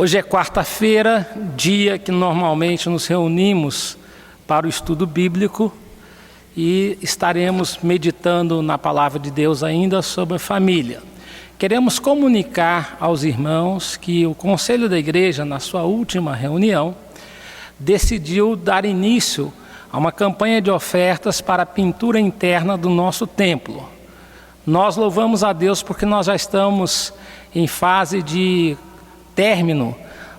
Hoje é quarta-feira, dia que normalmente nos reunimos para o estudo bíblico e estaremos meditando na palavra de Deus ainda sobre família. Queremos comunicar aos irmãos que o Conselho da Igreja, na sua última reunião, decidiu dar início a uma campanha de ofertas para a pintura interna do nosso templo. Nós louvamos a Deus porque nós já estamos em fase de término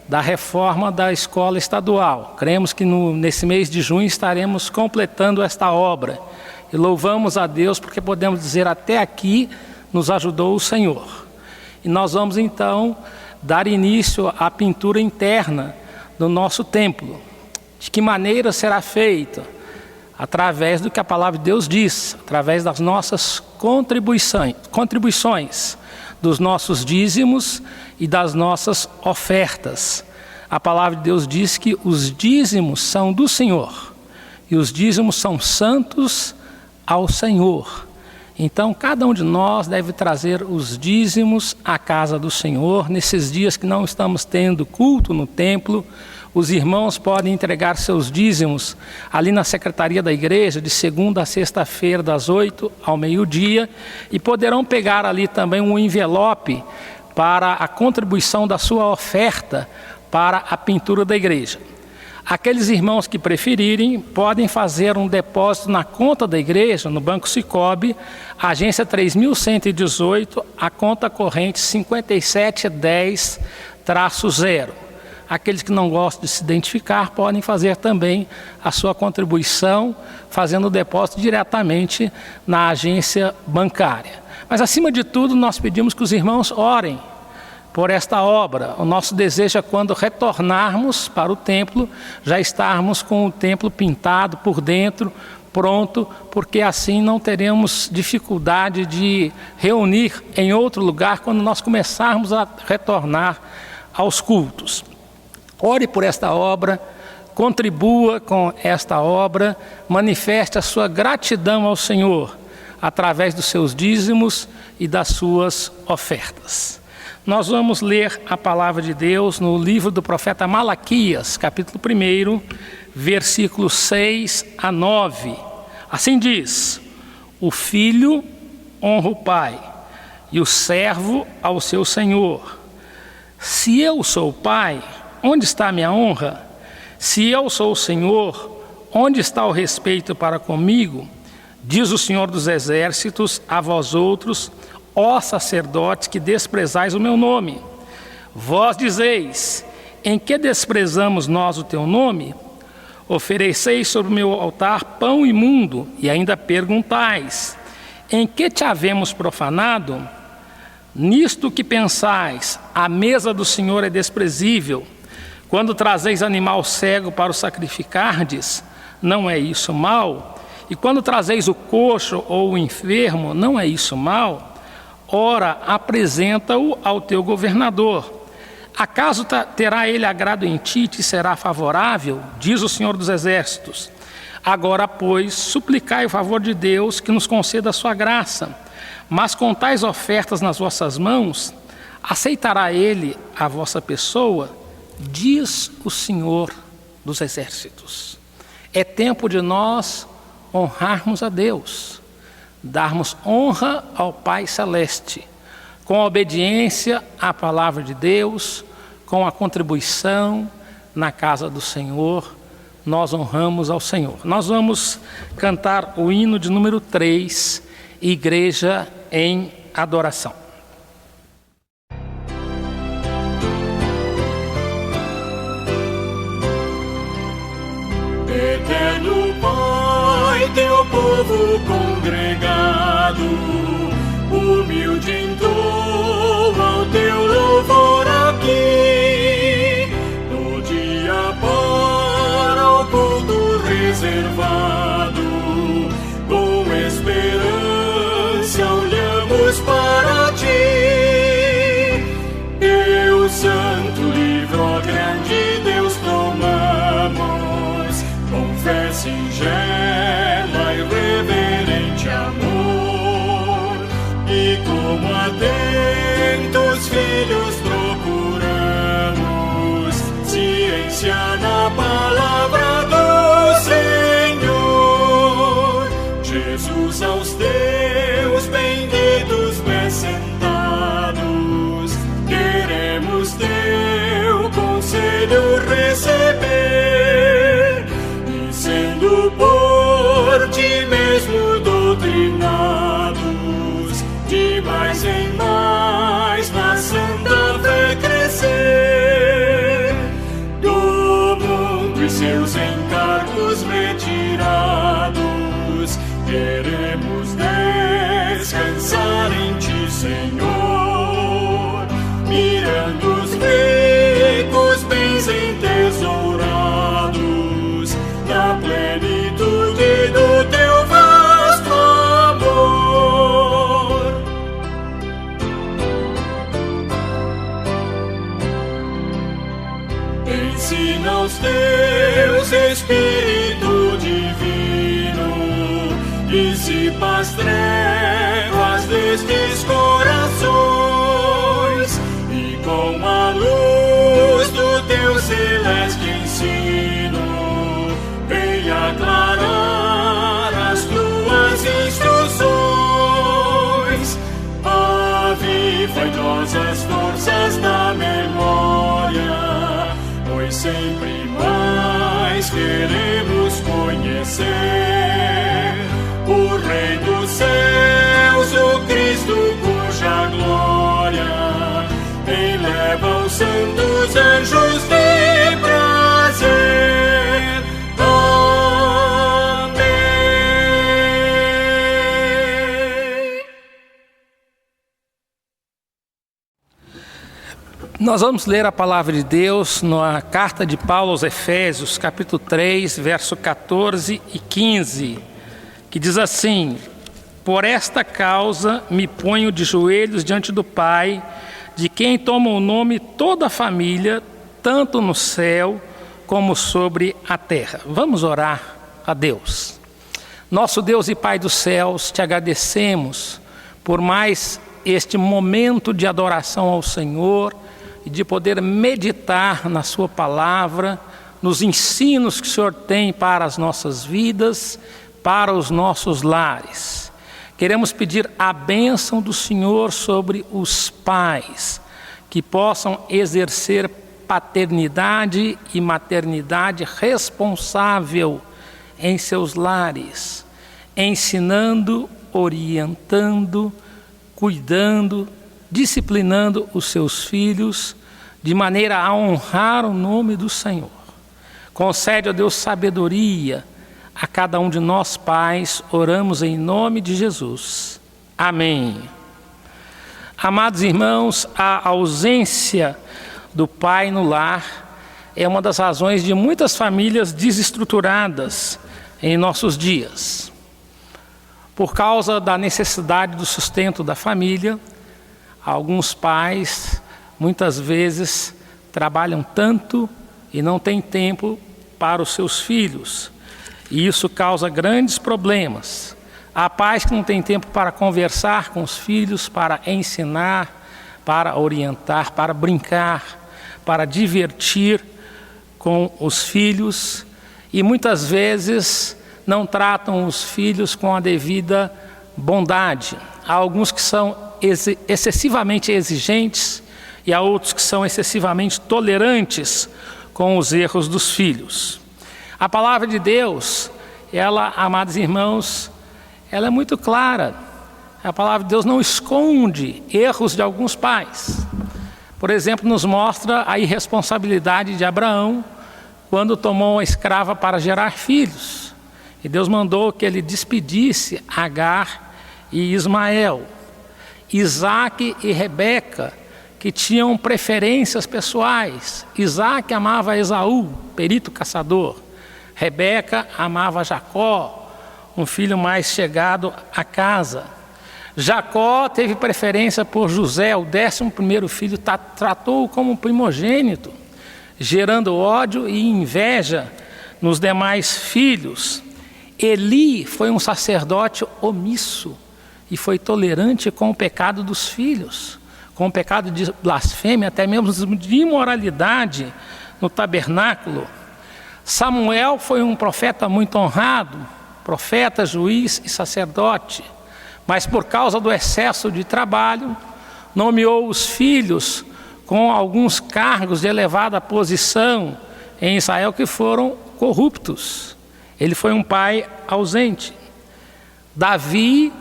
da reforma da escola estadual. Cremos que nesse mês de junho estaremos completando esta obra. E louvamos a Deus porque podemos dizer até aqui nos ajudou o Senhor. E nós vamos então dar início à pintura interna do nosso templo. De que maneira será feita? Através do que a palavra de Deus diz, através das nossas contribuições, dos nossos dízimos e das nossas ofertas. A palavra de Deus diz que os dízimos são do Senhor e os dízimos são santos ao Senhor. Então, cada um de nós deve trazer os dízimos à casa do Senhor. Nesses dias que não estamos tendo culto no templo, os irmãos podem entregar seus dízimos ali na secretaria da igreja, de segunda a sexta-feira, das 8 ao meio-dia, e poderão pegar ali também um envelope para a contribuição da sua oferta para a pintura da igreja. Aqueles irmãos que preferirem podem fazer um depósito na conta da igreja, no Banco Sicoob, agência 3118, a conta corrente 5710-0. Aqueles que não gostam de se identificar podem fazer também a sua contribuição, fazendo o depósito diretamente na agência bancária. Mas, acima de tudo, nós pedimos que os irmãos orem por esta obra. O nosso desejo é, quando retornarmos para o templo, já estarmos com o templo pintado por dentro, pronto, porque assim não teremos dificuldade de reunir em outro lugar quando nós começarmos a retornar aos cultos. Ore por esta obra, contribua com esta obra, manifeste a sua gratidão ao Senhor através dos seus dízimos e das suas ofertas. Nós vamos ler a palavra de Deus no livro do profeta Malaquias, capítulo 1, versículos 6 a 9. Assim diz: o filho honra o pai e o servo ao seu senhor. Se eu sou o pai, onde está a minha honra? Se eu sou o Senhor, onde está o respeito para comigo? Diz o Senhor dos Exércitos a vós outros, ó sacerdotes que desprezais o meu nome. Vós dizeis: em que desprezamos nós o teu nome? Ofereceis sobre o meu altar pão imundo, e ainda perguntais: em que te havemos profanado? Nisto que pensais, a mesa do Senhor é desprezível. Quando trazeis animal cego para o sacrificardes, não é isso mal? E quando trazeis o coxo ou o enfermo, não é isso mal? Ora, apresenta-o ao teu governador. Acaso terá ele agrado em ti e te será favorável? Diz o Senhor dos Exércitos. Agora, pois, suplicai o favor de Deus que nos conceda a sua graça. Mas com tais ofertas nas vossas mãos, aceitará ele a vossa pessoa? Diz o Senhor dos Exércitos. É tempo de nós honrarmos a Deus, darmos honra ao Pai Celeste, com a obediência à palavra de Deus, com a contribuição na casa do Senhor, nós honramos ao Senhor. Nós vamos cantar o hino de número 3, Igreja em Adoração. Eterno Pai, teu povo congregado, humilde entoa o teu louvor aqui, no dia para o culto reservado, com esperança olhamos para ti. Deus santo, livro, ó grande Deus, tomamos com fé singela e reverente amor, e como atentos filhos procuramos somos retirados, queremos descansar em Ti, Senhor, mirando os ricos bens entesourados na plenitude do Teu vasto amor. Ensina aos Teus Espírito Divino, dissipa as trevas destes corações, e com a luz do Teu celeste ensino, venha aclarar as Tuas instruções. Aviva em nós as forças da memória, pois sempre mais queremos conhecer o Rei dos céus, o Cristo cuja glória eleva os santos anjos de prazer. Amém. Nós vamos ler a palavra de Deus na carta de Paulo aos Efésios, capítulo 3, verso 14 e 15, que diz assim: por esta causa me ponho de joelhos diante do Pai, de quem toma o nome toda a família, tanto no céu como sobre a terra. Vamos orar a Deus. Nosso Deus e Pai dos céus, te agradecemos por mais este momento de adoração ao Senhor e de poder meditar na sua palavra, nos ensinos que o Senhor tem para as nossas vidas, para os nossos lares. Queremos pedir a bênção do Senhor sobre os pais, que possam exercer paternidade e maternidade responsável em seus lares, ensinando, orientando, cuidando, disciplinando os seus filhos, de maneira a honrar o nome do Senhor. Concede, ó Deus, sabedoria a cada um de nós pais, oramos em nome de Jesus. Amém. Amados irmãos, a ausência do pai no lar é uma das razões de muitas famílias desestruturadas em nossos dias. Por causa da necessidade do sustento da família, alguns pais, muitas vezes, trabalham tanto e não têm tempo para os seus filhos. E isso causa grandes problemas. Há pais que não têm tempo para conversar com os filhos, para ensinar, para orientar, para brincar, para divertir com os filhos. E muitas vezes não tratam os filhos com a devida bondade. Há alguns que são excessivamente exigentes e há outros que são excessivamente tolerantes com os erros dos filhos. A palavra de Deus, ela, amados irmãos, ela é muito clara. A palavra de Deus não esconde erros de alguns pais. Por exemplo, nos mostra a irresponsabilidade de Abraão quando tomou uma escrava para gerar filhos. E Deus mandou que ele despedisse Agar e Ismael. Isaac e Rebeca, que tinham preferências pessoais. Isaac amava Esaú, perito caçador. Rebeca amava Jacó, um filho mais chegado à casa. Jacó teve preferência por José, o 11º filho, tratou-o como primogênito, gerando ódio e inveja nos demais filhos. Eli foi um sacerdote omisso e foi tolerante com o pecado dos filhos, com o pecado de blasfêmia, até mesmo de imoralidade no tabernáculo. Samuel foi um profeta muito honrado, profeta, juiz e sacerdote, mas por causa do excesso de trabalho, nomeou os filhos com alguns cargos de elevada posição em Israel que foram corruptos. Ele foi um pai ausente. Davi,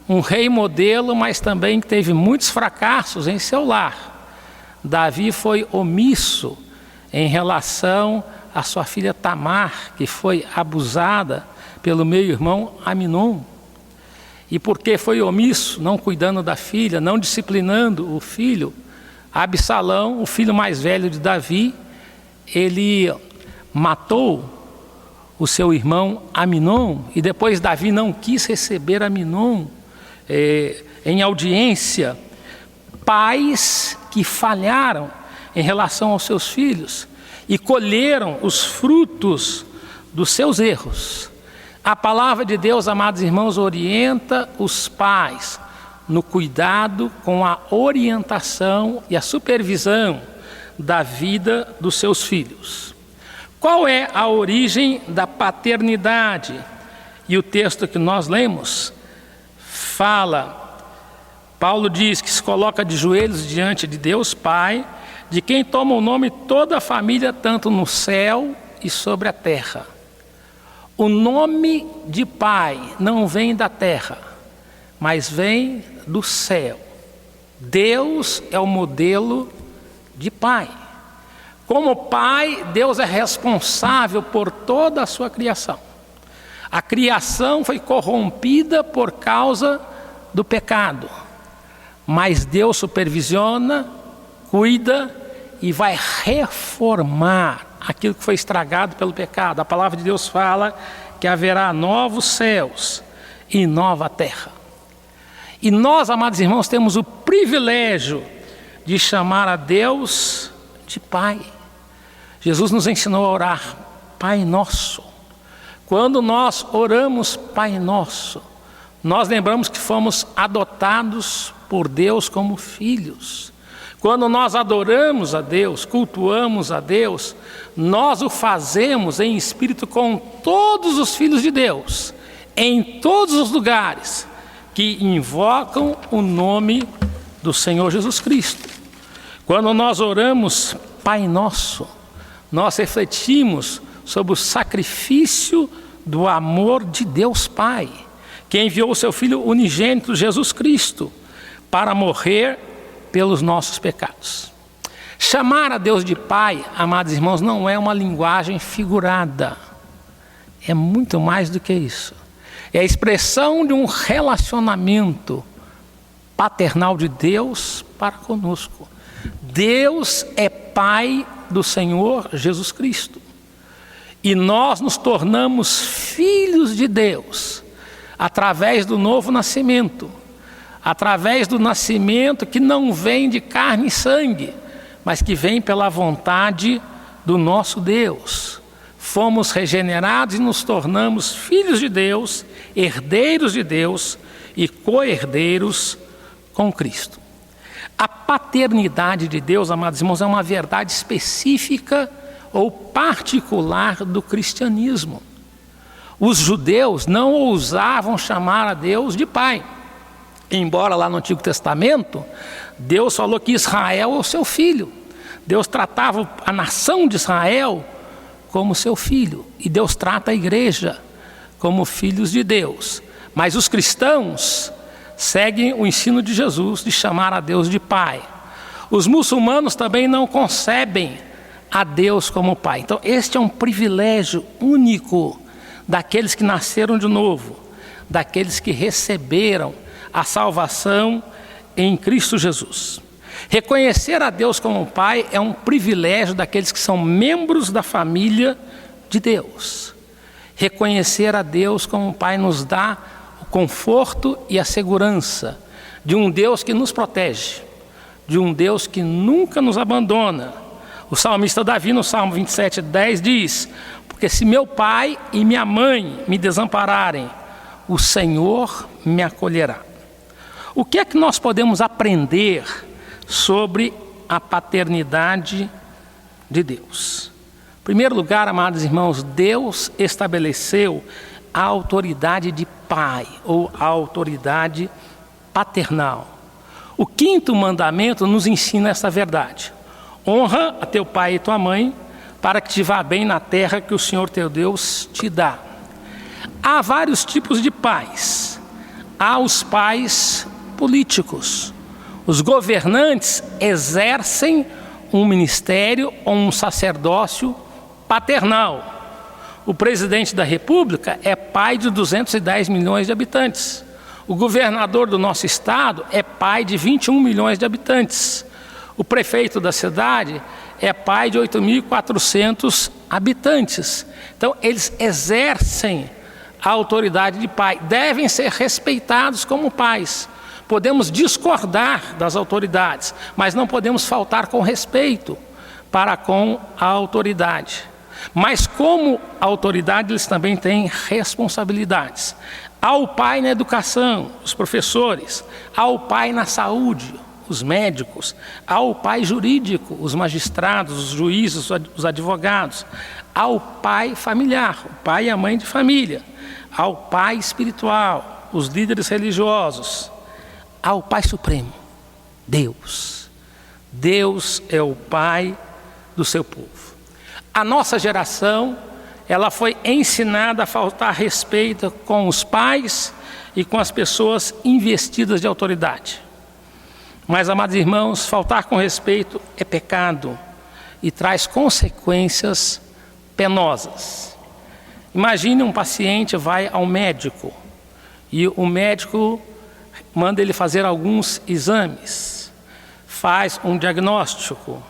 um rei modelo, mas também teve muitos fracassos em seu lar. Davi foi omisso em relação a sua filha Tamar, que foi abusada pelo meio-irmão Aminon. E porque foi omisso, não cuidando da filha, não disciplinando o filho, Absalão, o filho mais velho de Davi, ele matou o seu irmão Aminon, e depois Davi não quis receber Aminon em audiência. Pais que falharam em relação aos seus filhos e colheram os frutos dos seus erros. A palavra de Deus, amados irmãos, orienta os pais no cuidado com a orientação e a supervisão da vida dos seus filhos. Qual é a origem da paternidade? E o texto que nós lemos fala, Paulo diz que se coloca de joelhos diante de Deus Pai, de quem toma o nome toda a família, tanto no céu e sobre a terra. O nome de pai não vem da terra, mas vem do céu. Deus é o modelo de pai. Como pai, Deus é responsável por toda a sua criação. A criação foi corrompida por causa do pecado, mas Deus supervisiona, cuida e vai reformar aquilo que foi estragado pelo pecado. A palavra de Deus fala que haverá novos céus e nova terra. E nós, amados irmãos, temos o privilégio de chamar a Deus de Pai. Jesus nos ensinou a orar, Pai Nosso. Quando nós oramos Pai Nosso, nós lembramos que fomos adotados por Deus como filhos. Quando nós adoramos a Deus, cultuamos a Deus, nós o fazemos em espírito com todos os filhos de Deus, em todos os lugares que invocam o nome do Senhor Jesus Cristo. Quando nós oramos Pai Nosso, nós refletimos sobre o sacrifício do amor de Deus Pai, que enviou o seu Filho unigênito, Jesus Cristo, para morrer pelos nossos pecados. Chamar a Deus de Pai, amados irmãos, não é uma linguagem figurada. É muito mais do que isso. É a expressão de um relacionamento paternal de Deus para conosco. Deus é Pai do Senhor Jesus Cristo. E nós nos tornamos filhos de Deus através do novo nascimento. Através do nascimento que não vem de carne e sangue, mas que vem pela vontade do nosso Deus. Fomos regenerados e nos tornamos filhos de Deus, herdeiros de Deus e co-herdeiros com Cristo. A paternidade de Deus, amados irmãos, é uma verdade específica ou particular do cristianismo. Os judeus não ousavam chamar a Deus de Pai. Embora lá no Antigo Testamento, Deus falou que Israel é o seu filho. Deus tratava a nação de Israel como seu filho. E Deus trata a igreja como filhos de Deus. Mas os cristãos seguem o ensino de Jesus de chamar a Deus de Pai. Os muçulmanos também não concebem a Deus como Pai. Então este é um privilégio único daqueles que nasceram de novo, daqueles que receberam a salvação em Cristo Jesus. Reconhecer a Deus como Pai é um privilégio daqueles que são membros da família de Deus. Reconhecer a Deus como Pai nos dá o conforto e a segurança de um Deus que nos protege, de um Deus que nunca nos abandona. O salmista Davi, no Salmo 27:10, diz: porque se meu pai e minha mãe me desampararem, o Senhor me acolherá. O que é que nós podemos aprender sobre a paternidade de Deus? Em primeiro lugar, amados irmãos, Deus estabeleceu a autoridade de pai ou a autoridade paternal. O 5º mandamento nos ensina essa verdade. Honra a teu pai e tua mãe, para que te vá bem na terra que o Senhor teu Deus te dá. Há vários tipos de pais. Há os pais políticos. Os governantes exercem um ministério ou um sacerdócio paternal. O presidente da República é pai de 210 milhões de habitantes. O governador do nosso estado é pai de 21 milhões de habitantes. O prefeito da cidade é pai de 8.400 habitantes. Então, eles exercem a autoridade de pai, devem ser respeitados como pais. Podemos discordar das autoridades, mas não podemos faltar com respeito para com a autoridade. Mas como autoridade, eles também têm responsabilidades. Ao pai na educação, os professores. Ao pai na saúde, os médicos. Ao pai jurídico, os magistrados, os juízes, os advogados. Ao pai familiar, o pai e a mãe de família. Ao pai espiritual, os líderes religiosos. Ao pai supremo, Deus. Deus é o pai do seu povo. A nossa geração, ela foi ensinada a faltar respeito com os pais e com as pessoas investidas de autoridade. Mas, amados irmãos, faltar com respeito é pecado e traz consequências penosas. Imagine um paciente vai ao médico e o médico manda ele fazer alguns exames, faz um diagnóstico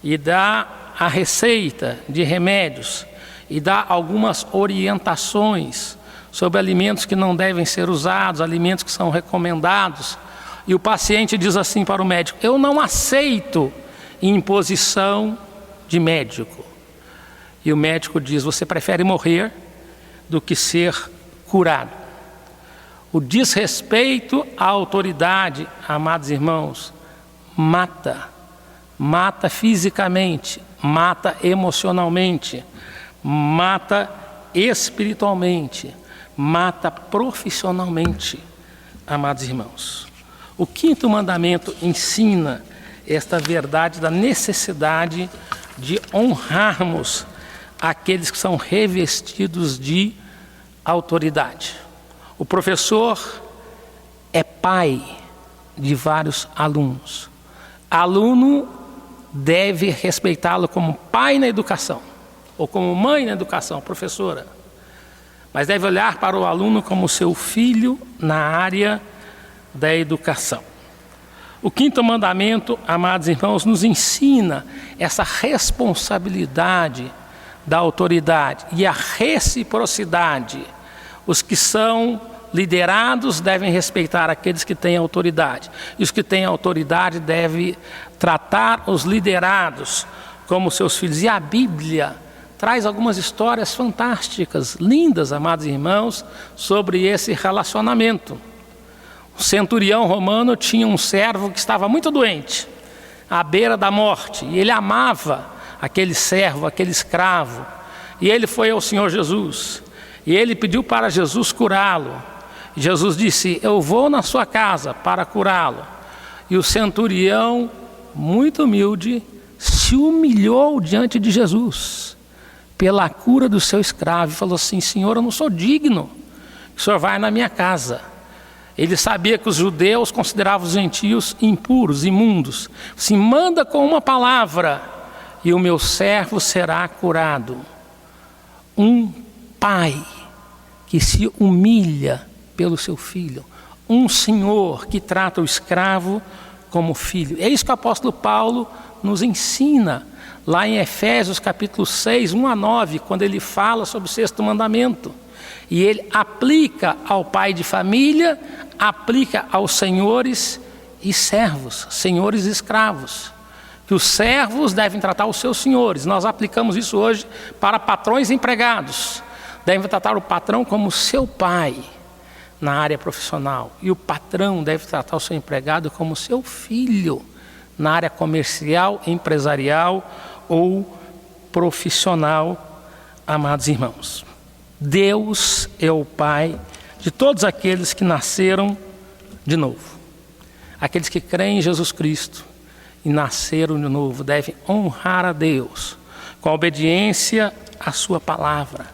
e dá a receita de remédios e dá algumas orientações sobre alimentos que não devem ser usados, alimentos que são recomendados. E o paciente diz assim para o médico: eu não aceito imposição de médico. E o médico diz: você prefere morrer do que ser curado. O desrespeito à autoridade, amados irmãos, mata fisicamente, mata emocionalmente, mata espiritualmente, mata profissionalmente, amados irmãos. O quinto mandamento ensina esta verdade da necessidade de honrarmos aqueles que são revestidos de autoridade. O professor é pai de vários alunos. Aluno deve respeitá-lo como pai na educação, ou como mãe na educação, professora. Mas deve olhar para o aluno como seu filho na área da educação. O quinto mandamento, amados irmãos, nos ensina essa responsabilidade da autoridade e a reciprocidade. Os que são liderados devem respeitar aqueles que têm autoridade. E os que têm autoridade devem tratar os liderados como seus filhos. E a Bíblia traz algumas histórias fantásticas, lindas, amados irmãos, sobre esse relacionamento. O centurião romano tinha um servo que estava muito doente, à beira da morte. E ele amava aquele servo, aquele escravo. E ele foi ao Senhor Jesus. E ele pediu para Jesus curá-lo. Jesus disse: eu vou na sua casa para curá-lo. E o centurião, muito humilde, se humilhou diante de Jesus pela cura do seu escravo e falou assim: Senhor, eu não sou digno que o Senhor vá na minha casa. Ele sabia que os judeus consideravam os gentios impuros, imundos. Se manda com uma palavra e o meu servo será curado. Um pai que se humilha pelo seu filho, um senhor que trata o escravo como filho. É isso que o apóstolo Paulo nos ensina lá em Efésios capítulo 6, 1-9, quando ele fala sobre o sexto mandamento. E ele aplica ao pai de família, aplica aos senhores e servos, senhores e escravos. Que os servos devem tratar os seus senhores. Nós aplicamos isso hoje para patrões e empregados. Devem tratar o patrão como seu pai na área profissional. E o patrão deve tratar o seu empregado como seu filho na área comercial, empresarial ou profissional, amados irmãos. Deus é o Pai de todos aqueles que nasceram de novo. Aqueles que creem em Jesus Cristo e nasceram de novo devem honrar a Deus com a obediência à sua palavra,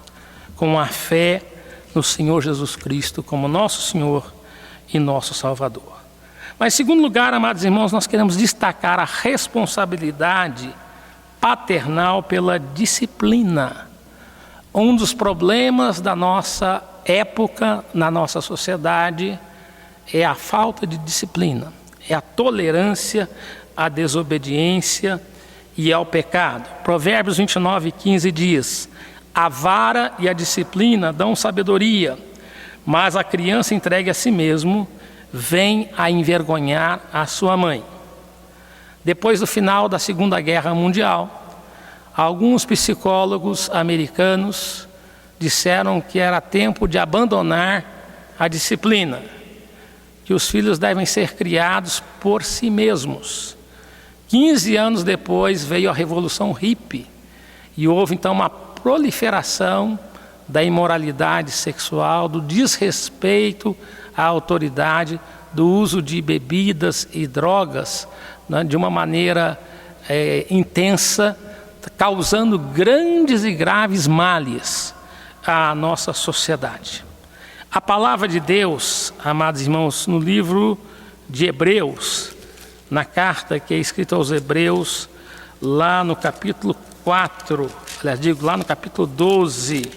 com a fé no Senhor Jesus Cristo como nosso Senhor e nosso Salvador. Mas em segundo lugar, amados irmãos, nós queremos destacar a responsabilidade paternal pela disciplina. Um dos problemas da nossa época, na nossa sociedade, é a falta de disciplina, é a tolerância à desobediência e ao pecado. Provérbios 29:15 diz: a vara e a disciplina dão sabedoria, mas a criança entregue a si mesmo vem a envergonhar a sua mãe. Depois do final da Segunda Guerra Mundial, alguns psicólogos americanos disseram que era tempo de abandonar a disciplina, que os filhos devem ser criados por si mesmos. 15 anos depois veio a Revolução Hippie e houve então uma proliferação da imoralidade sexual, do desrespeito à autoridade, do uso de bebidas e drogas, né, de uma maneira intensa, causando grandes e graves males à nossa sociedade. A palavra de Deus, amados irmãos, no livro de Hebreus, na carta que é escrita aos Hebreus, lá no capítulo 4, lá no capítulo 12,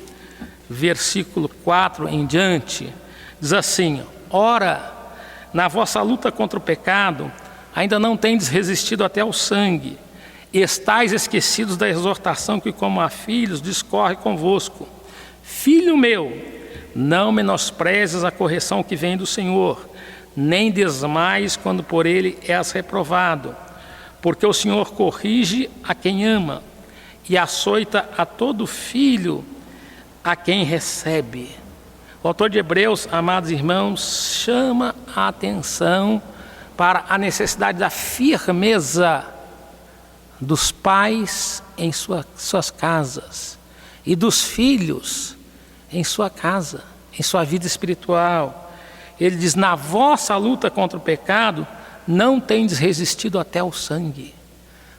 versículo 4 em diante, diz assim: ora, na vossa luta contra o pecado, ainda não tendes resistido até ao sangue, estais esquecidos da exortação que, como a filhos, discorre convosco. Filho meu, não menosprezes a correção que vem do Senhor, nem desmaies quando por ele és reprovado, porque o Senhor corrige a quem ama e açoita a todo filho a quem recebe. O autor de Hebreus, amados irmãos, chama a atenção para a necessidade da firmeza dos pais em suas casas e dos filhos em sua casa, em sua vida espiritual. Ele diz: na vossa luta contra o pecado, não tendes resistido até o sangue.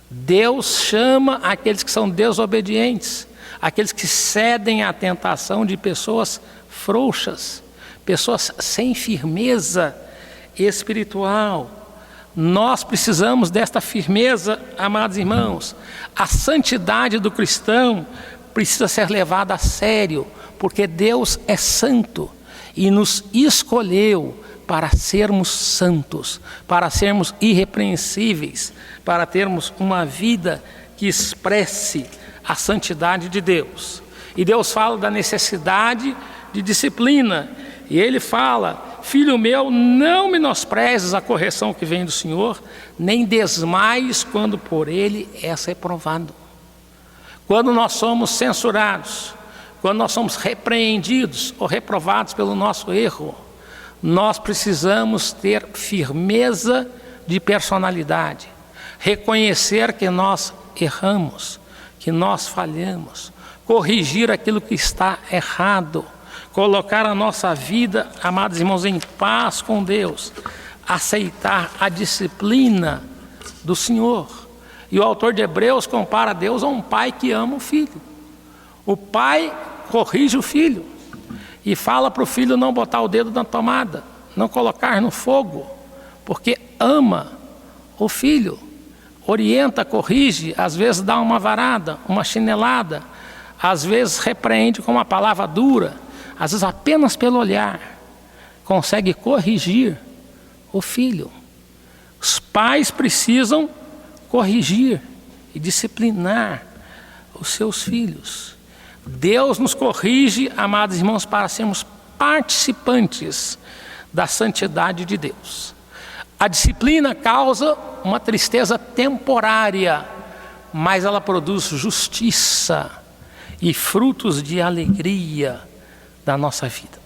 Deus chama aqueles que são desobedientes, aqueles que cedem à tentação de pessoas frouxas, pessoas sem firmeza espiritual. Nós precisamos desta firmeza, amados irmãos. A santidade do cristão precisa ser levada a sério, porque Deus é santo e nos escolheu para sermos santos, para sermos irrepreensíveis, para termos uma vida que expresse a santidade de Deus. E Deus fala da necessidade de disciplina, e Ele fala: filho meu, não menosprezes a correção que vem do Senhor, nem desmaies quando por Ele és reprovado. Quando nós somos censurados, quando nós somos repreendidos ou reprovados pelo nosso erro, nós precisamos ter firmeza de personalidade, reconhecer que nós erramos, que nós falhamos, corrigir aquilo que está errado, colocar a nossa vida, amados irmãos, em paz com Deus, aceitar a disciplina do Senhor. E o autor de Hebreus compara Deus a um pai que ama o filho. O pai corrige o filho e fala para o filho não botar o dedo na tomada, não colocar no fogo, porque ama o filho. Orienta, corrige, às vezes dá uma varada, uma chinelada, às vezes repreende com uma palavra dura, às vezes apenas pelo olhar consegue corrigir o filho. Os pais precisam corrigir e disciplinar os seus filhos. Deus nos corrige, amados irmãos, para sermos participantes da santidade de Deus. A disciplina causa uma tristeza temporária, mas ela produz justiça e frutos de alegria da nossa vida.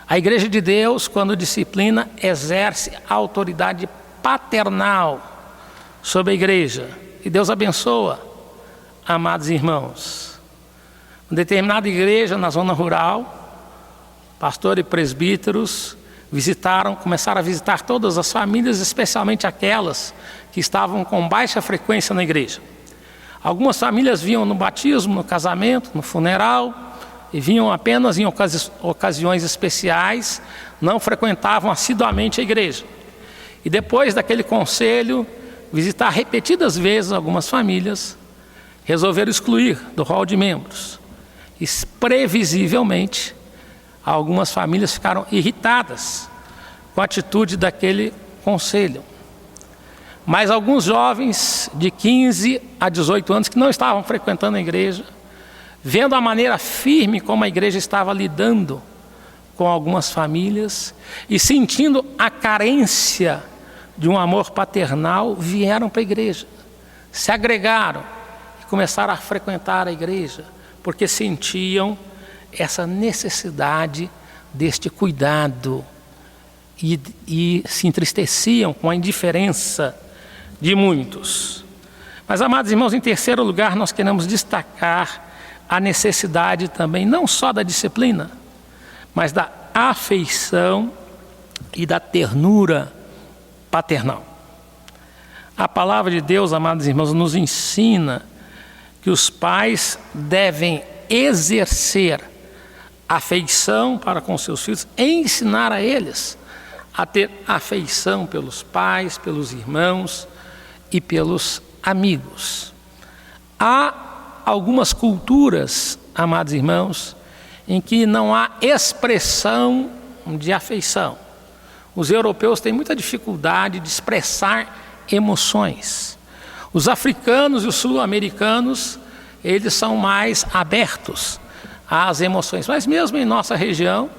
A igreja de Deus, quando disciplina, exerce a autoridade paternal sobre a igreja. E Deus abençoa, amados irmãos. Uma determinada igreja na zona rural, pastor e presbíteros começaram a visitar todas as famílias, especialmente aquelas que estavam com baixa frequência na igreja. Algumas famílias vinham no batismo, no casamento, no funeral, e vinham apenas em ocasiões especiais, não frequentavam assiduamente a igreja. E depois daquele conselho, visitar repetidas vezes algumas famílias, resolveram excluir do rol de membros. E, previsivelmente, algumas famílias ficaram irritadas com a atitude daquele conselho. Mas alguns jovens de 15 a 18 anos que não estavam frequentando a igreja, vendo a maneira firme como a igreja estava lidando com algumas famílias e sentindo a carência de um amor paternal, vieram para a igreja, se agregaram e começaram a frequentar a igreja, porque sentiam essa necessidade deste cuidado e se entristeciam com a indiferença de muitos. Mas, amados irmãos, em terceiro lugar, nós queremos destacar a necessidade também, não só da disciplina, mas da afeição e da ternura paternal. A palavra de Deus, amados irmãos, nos ensina que os pais devem exercer afeição para com seus filhos, ensinar a eles a ter afeição pelos pais, pelos irmãos e pelos amigos. Há algumas culturas, amados irmãos, em que não há expressão de afeição. Os europeus têm muita dificuldade de expressar emoções. Os africanos e os sul-americanos, eles são mais abertos às emoções. Mas mesmo em nossa região,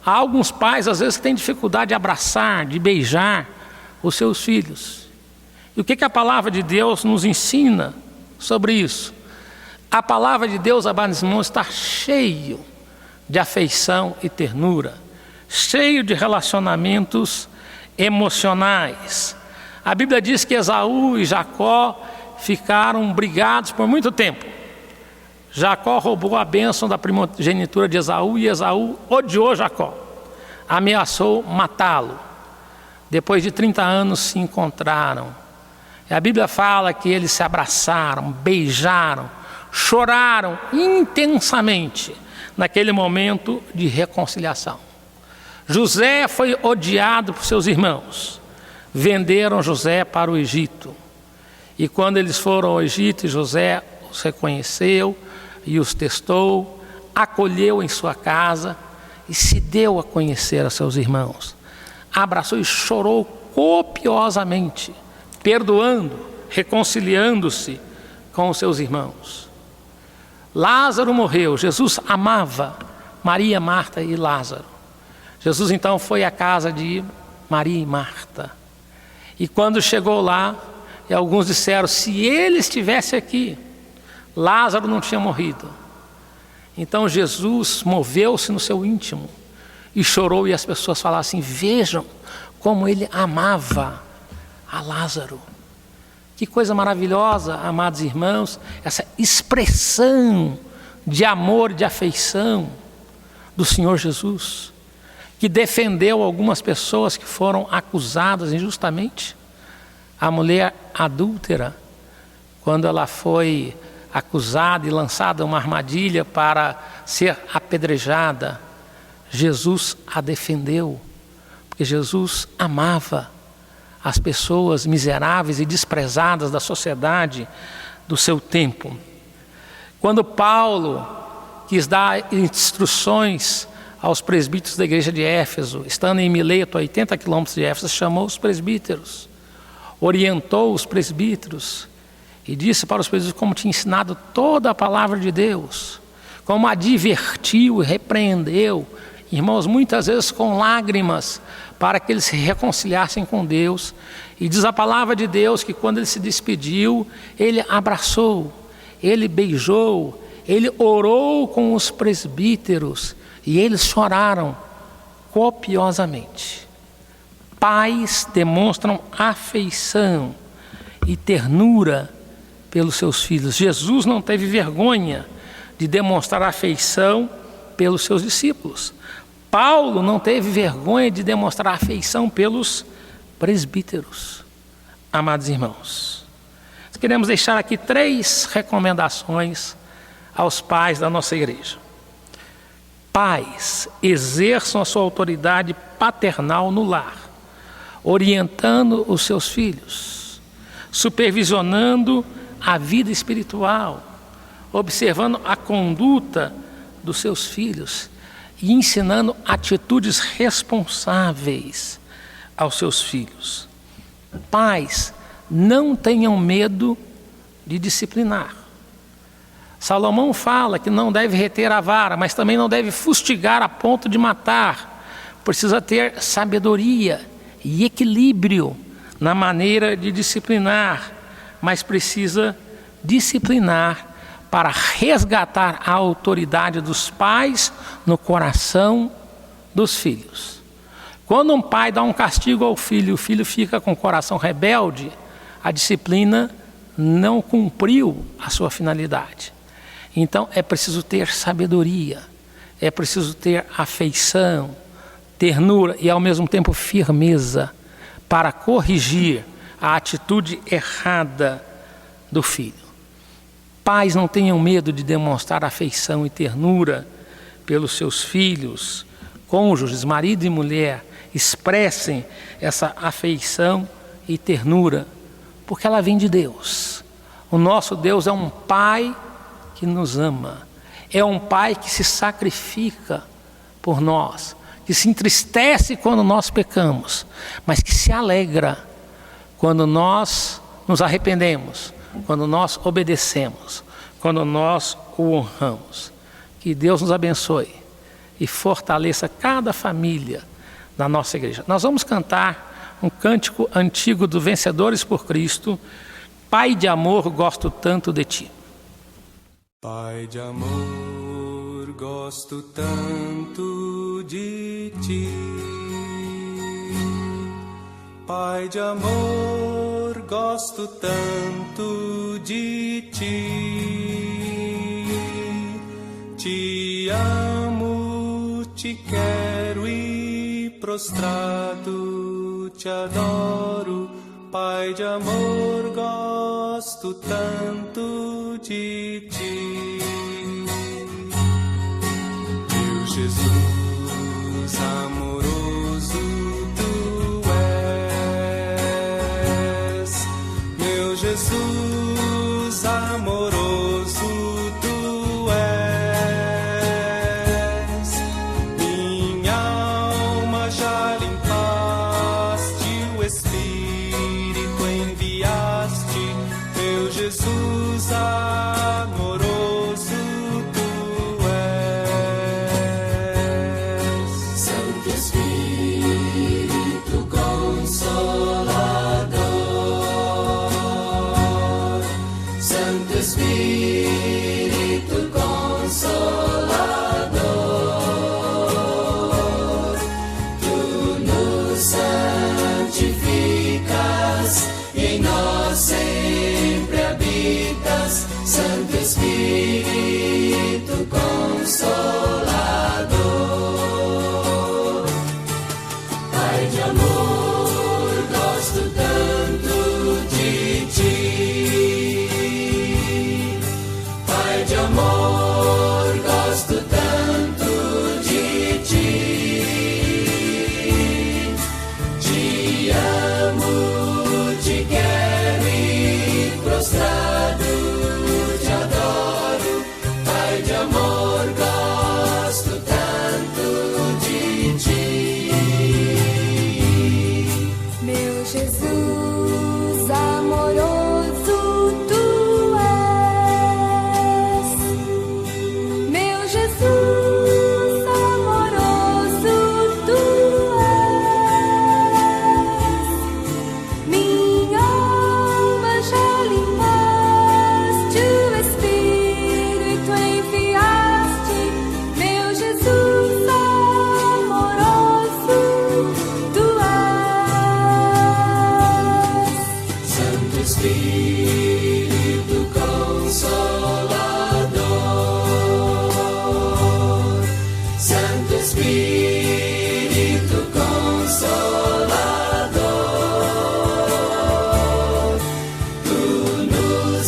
há alguns pais, às vezes, que têm dificuldade de abraçar, de beijar os seus filhos. E o que a palavra de Deus nos ensina sobre isso? A palavra de Deus, amados irmãos, está cheio de afeição e ternura, cheio de relacionamentos emocionais. A Bíblia diz que Esaú e Jacó ficaram brigados por muito tempo. Jacó roubou a bênção da primogenitura de Esaú e Esaú odiou Jacó, ameaçou matá-lo. Depois de 30 anos se encontraram. E a Bíblia fala que eles se abraçaram, beijaram, choraram intensamente naquele momento de reconciliação. José foi odiado por seus irmãos. Venderam José para o Egito. E quando eles foram ao Egito, José os reconheceu e os testou, acolheu em sua casa e se deu a conhecer a seus irmãos. Abraçou e chorou copiosamente, perdoando, reconciliando-se com os seus irmãos. Lázaro morreu. Jesus amava Maria, Marta e Lázaro. Jesus então foi à casa de Maria e Marta. E quando chegou lá, e alguns disseram, se ele estivesse aqui, Lázaro não tinha morrido. Então Jesus moveu-se no seu íntimo e chorou, e as pessoas falaram assim, vejam como ele amava a Lázaro. Que coisa maravilhosa, amados irmãos, essa expressão de amor, de afeição do Senhor Jesus, que defendeu algumas pessoas que foram acusadas injustamente. A mulher adúltera, quando ela foi acusada e lançada em uma armadilha para ser apedrejada, Jesus a defendeu, porque Jesus amava as pessoas miseráveis e desprezadas da sociedade do seu tempo. Quando Paulo quis dar instruções aos presbíteros da igreja de Éfeso, estando em Mileto, a 80 quilômetros de Éfeso, chamou os presbíteros, orientou os presbíteros e disse para os presbíteros como tinha ensinado toda a palavra de Deus, como advertiu e repreendeu, irmãos, muitas vezes com lágrimas, para que eles se reconciliassem com Deus. E diz a palavra de Deus que quando ele se despediu, ele abraçou, ele beijou, ele orou com os presbíteros e eles choraram copiosamente. Pais demonstram afeição e ternura pelos seus filhos. Jesus não teve vergonha de demonstrar afeição pelos seus discípulos. Paulo não teve vergonha de demonstrar afeição pelos presbíteros. Amados irmãos, nós queremos deixar aqui 3 recomendações aos pais da nossa igreja. Pais, exerçam a sua autoridade paternal no lar, orientando os seus filhos, supervisionando a vida espiritual, observando a conduta dos seus filhos e ensinando atitudes responsáveis aos seus filhos. Pais, não tenham medo de disciplinar. Salomão fala que não deve reter a vara, mas também não deve fustigar a ponto de matar. Precisa ter sabedoria e equilíbrio na maneira de disciplinar, mas precisa disciplinar para resgatar a autoridade dos pais no coração dos filhos. Quando um pai dá um castigo ao filho e o filho fica com o coração rebelde, a disciplina não cumpriu a sua finalidade. Então é preciso ter sabedoria, é preciso ter afeição, ternura e ao mesmo tempo firmeza para corrigir a atitude errada do filho. Pais, não tenham medo de demonstrar afeição e ternura pelos seus filhos. Cônjuges, marido e mulher, expressem essa afeição e ternura, porque ela vem de Deus. O nosso Deus é um Pai que nos ama, é um Pai que se sacrifica por nós, que se entristece quando nós pecamos, mas que se alegra quando nós nos arrependemos, quando nós obedecemos, quando nós o honramos. Que Deus nos abençoe e fortaleça cada família da nossa igreja. Nós vamos cantar um cântico antigo do Vencedores por Cristo, Pai de amor, gosto tanto de ti. Pai de amor, gosto tanto de ti. Pai de amor, gosto tanto de ti. Te amo, te quero e prostrado te adoro. Pai de amor, gosto tanto de ti. Meu Jesus amoroso, tu és. Meu Jesus amoroso, tu és. Minha alma já limpaste, o Espírito enviaste. Meu Jesus amoroso, tu és. Santo Espírito Consolador, Santo Espírito Consolador, tu nos santificas e em nós sempre habitas. Santo Espírito Consolador, Pai de amor, gosto tanto de ti. Pai de amor, gosto tanto de ti. Te amo, te quero e prostrado te adoro. Pai de amor, gosto tanto de ti. Meu Jesus amoroso, tu és. Meu Jesus amoroso, tu és. Minha alma já limpaste, o Espírito enviaste. Meu Jesus amoroso, tu és. Santo Espírito Consolador, Santo Espírito Consolador, tu nos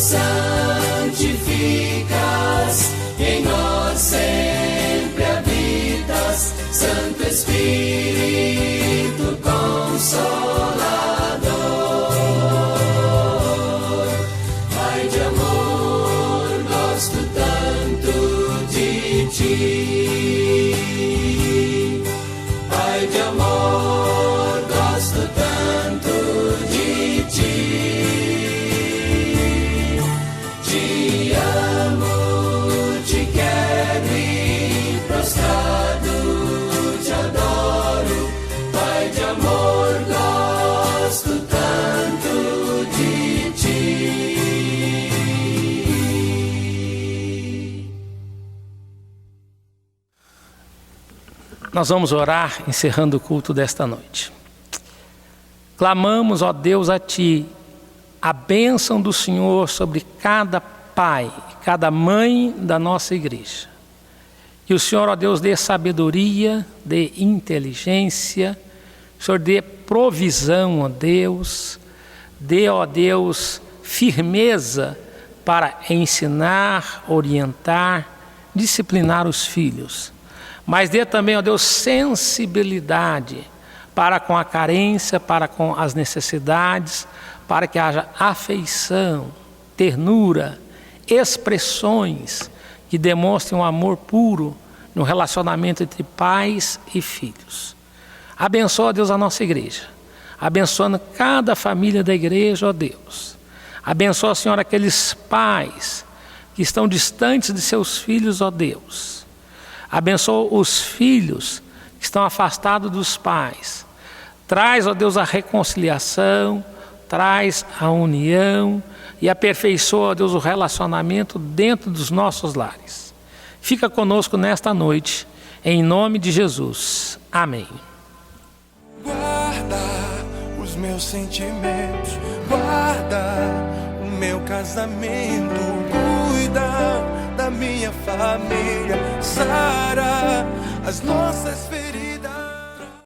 santificas e em nós sempre habitas. Santo Espírito Consolador, Pai de amor, Nós vamos orar encerrando o culto desta noite. Clamamos, ó Deus, a Ti, a bênção do Senhor sobre cada pai, cada mãe da nossa igreja. Que o Senhor, ó Deus, dê sabedoria, dê inteligência, o Senhor dê provisão, ó Deus, dê, ó Deus, firmeza para ensinar, orientar, disciplinar os filhos. Mas dê também, ó Deus, sensibilidade para com a carência, para com as necessidades, para que haja afeição, ternura, expressões que demonstrem um amor puro no relacionamento entre pais e filhos. Abençoa, ó Deus, a nossa igreja, abençoando cada família da igreja, ó Deus. Abençoa, Senhor, aqueles pais que estão distantes de seus filhos, ó Deus. Abençoa os filhos que estão afastados dos pais. Traz, ó Deus, a reconciliação, traz a união e aperfeiçoa, ó Deus, o relacionamento dentro dos nossos lares. Fica conosco nesta noite, em nome de Jesus. Amém. Guarda os meus sentimentos, guarda o meu casamento, cuida da minha família, sara as nossas feridas.